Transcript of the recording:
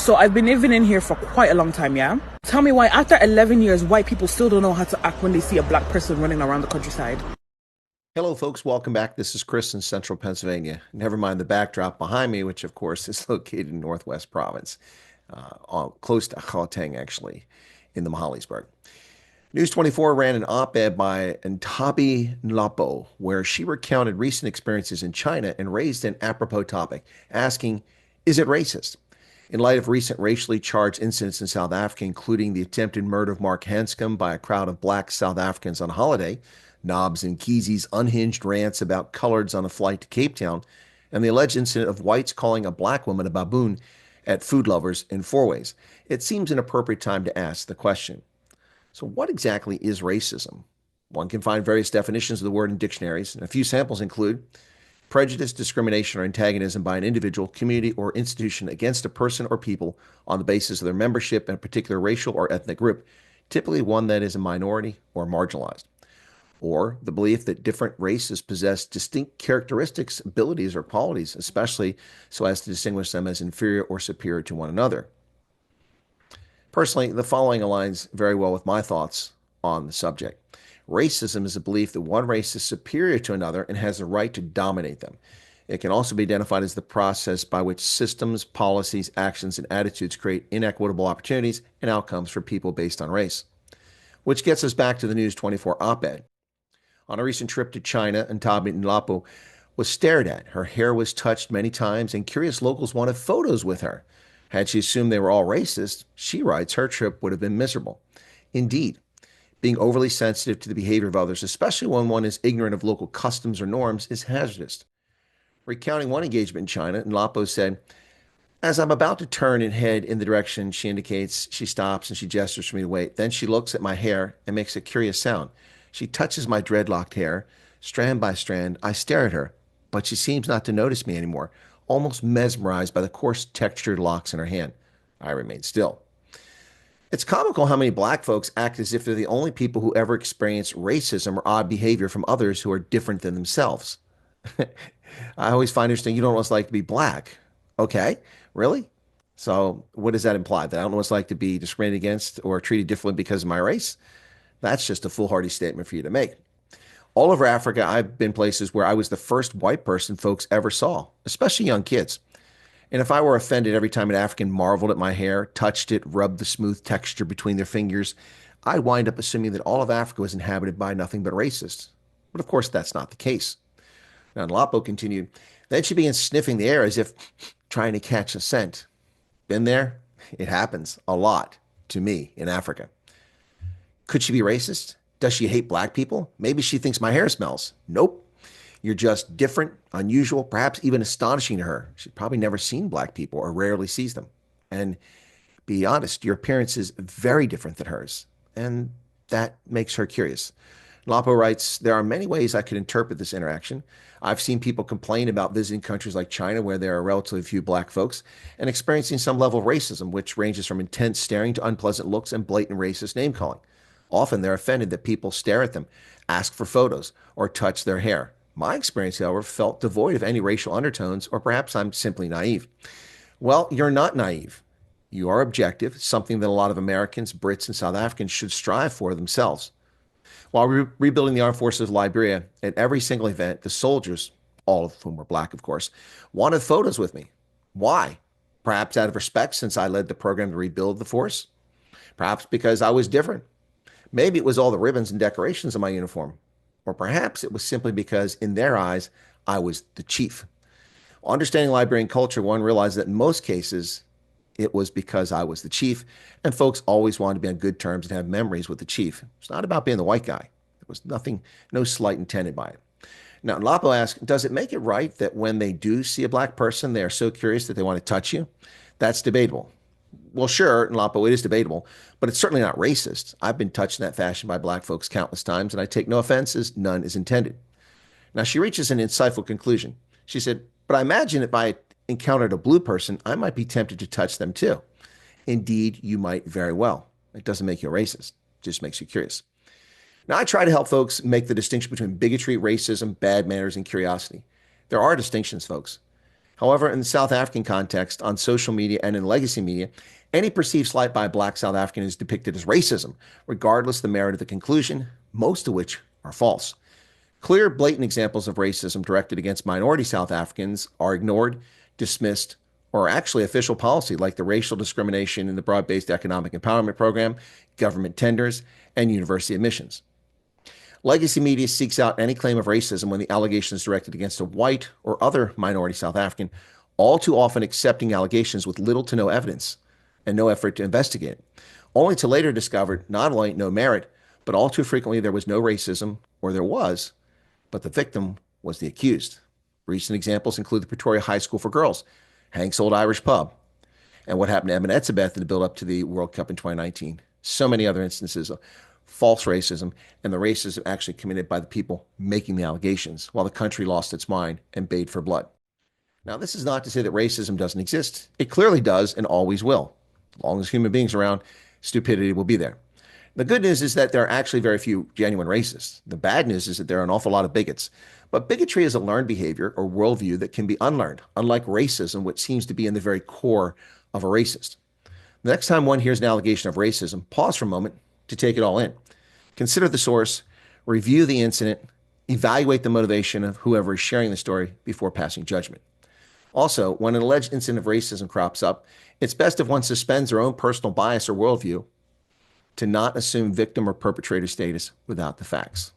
So I've been living in here for quite a long time, yeah? Tell me why after 11 years, white people still don't know how to act when they see a black person running around the countryside. Hello, folks. Welcome back. This is Chris in central Pennsylvania. Never mind the backdrop behind me, which, of course, is located in Northwest Province, close to Gauteng, actually, in the Mahalisburg. News24 ran an op-ed by Talon Bezuidenhout, where she recounted recent experiences in China and raised an apropos topic, asking, is it racist? In light of recent racially charged incidents in South Africa, including the attempted murder of Mark Hanscom by a crowd of black South Africans on holiday, Knobs and Keezy's unhinged rants about coloreds on a flight to Cape Town, and the alleged incident of whites calling a black woman a baboon at Food Lovers in Four Ways, it seems an appropriate time to ask the question. So what exactly is racism? One can find various definitions of the word in dictionaries, and a few samples include prejudice, discrimination, or antagonism by an individual, community, or institution against a person or people on the basis of their membership in a particular racial or ethnic group, typically one that is a minority or marginalized. Or the belief that different races possess distinct characteristics, abilities, or qualities, especially so as to distinguish them as inferior or superior to one another. Personally, the following aligns very well with my thoughts on the subject. Racism is a belief that one race is superior to another and has the right to dominate them. It can also be identified as the process by which systems, policies, actions, and attitudes create inequitable opportunities and outcomes for people based on race. Which gets us back to the News24 op-ed. On a recent trip to China, Talon Bezuidenhout was stared at. Her hair was touched many times, and curious locals wanted photos with her. Had she assumed they were all racist, she writes her trip would have been miserable. Indeed, being overly sensitive to the behavior of others, especially when one is ignorant of local customs or norms, is hazardous. Recounting one engagement in China, Nlapo said, as I'm about to turn and head in the direction she indicates, she stops and she gestures for me to wait. Then she looks at my hair and makes a curious sound. She touches my dreadlocked hair, strand by strand. I stare at her, but she seems not to notice me anymore, almost mesmerized by the coarse textured locks in her hand. I remain still. It's comical how many black folks act as if they're the only people who ever experience racism or odd behavior from others who are different than themselves. I always find interesting, you don't know what it's like to be black. Okay, really? So what does that imply? That I don't know what it's like to be discriminated against or treated differently because of my race? That's just a foolhardy statement for you to make. All over Africa, I've been places where I was the first white person folks ever saw, especially young kids. And if I were offended every time an African marveled at my hair, touched it, rubbed the smooth texture between their fingers, I'd wind up assuming that all of Africa was inhabited by nothing but racists. But of course, that's not the case. Now, Nlapo continued, then she began sniffing the air as if trying to catch a scent. Been there? It happens a lot to me in Africa. Could she be racist? Does she hate black people? Maybe she thinks my hair smells. Nope. You're just different, unusual, perhaps even astonishing to her. She's probably never seen black people or rarely sees them. And be honest, your appearance is very different than hers. And that makes her curious. Nlapo writes, there are many ways I could interpret this interaction. I've seen people complain about visiting countries like China where there are relatively few black folks and experiencing some level of racism, which ranges from intense staring to unpleasant looks and blatant racist name calling. Often they're offended that people stare at them, ask for photos, or touch their hair. My experience, however, felt devoid of any racial undertones, or perhaps I'm simply naive. Well, you're not naive. You are objective, something that a lot of Americans, Brits, and South Africans should strive for themselves. While rebuilding the armed forces of Liberia, at every single event, the soldiers, all of whom were black, of course, wanted photos with me. Why? Perhaps out of respect since I led the program to rebuild the force. Perhaps because I was different. Maybe it was all the ribbons and decorations of my uniform. Or perhaps it was simply because, in their eyes, I was the chief. Understanding Liberian culture, one realized that in most cases, it was because I was the chief, and folks always wanted to be on good terms and have memories with the chief. It's not about being the white guy. There was nothing, no slight intended by it. Now, Nlapo asks, does it make it right that when they do see a black person, they are so curious that they want to touch you? That's debatable. Well, sure, Nlapo, it is debatable, but it's certainly not racist. I've been touched in that fashion by black folks countless times, and I take no offense as none is intended. Now, she reaches an insightful conclusion. She said, but I imagine if I encountered a blue person, I might be tempted to touch them too. Indeed, you might very well. It doesn't make you a racist. It just makes you curious. Now, I try to help folks make the distinction between bigotry, racism, bad manners, and curiosity. There are distinctions, folks. However, in the South African context, on social media and in legacy media, any perceived slight by a black South African is depicted as racism, regardless of the merit of the conclusion, most of which are false. Clear, blatant examples of racism directed against minority South Africans are ignored, dismissed, or actually official policy, like the racial discrimination in the broad-based economic empowerment program, government tenders, and university admissions. Legacy media seeks out any claim of racism when the allegation is directed against a white or other minority South African, all too often accepting allegations with little to no evidence and no effort to investigate it, only to later discover not only no merit, but all too frequently there was no racism, or there was, but the victim was the accused. Recent examples include the Pretoria High School for Girls, Hank's Old Irish Pub, and what happened to Emma Etzebeth in the build-up to the World Cup in 2019. So many other instances of false racism and the racism actually committed by the people making the allegations, while the country lost its mind and bayed for blood. Now, this is not to say that racism doesn't exist. It clearly does and always will. As long as human beings are around, stupidity will be there. The good news is that there are actually very few genuine racists. The bad news is that there are an awful lot of bigots. But bigotry is a learned behavior or worldview that can be unlearned, unlike racism, which seems to be in the very core of a racist. The next time one hears an allegation of racism, pause for a moment to take it all in. Consider the source, review the incident, evaluate the motivation of whoever is sharing the story before passing judgment. Also, when an alleged incident of racism crops up, it's best if one suspends their own personal bias or worldview to not assume victim or perpetrator status without the facts.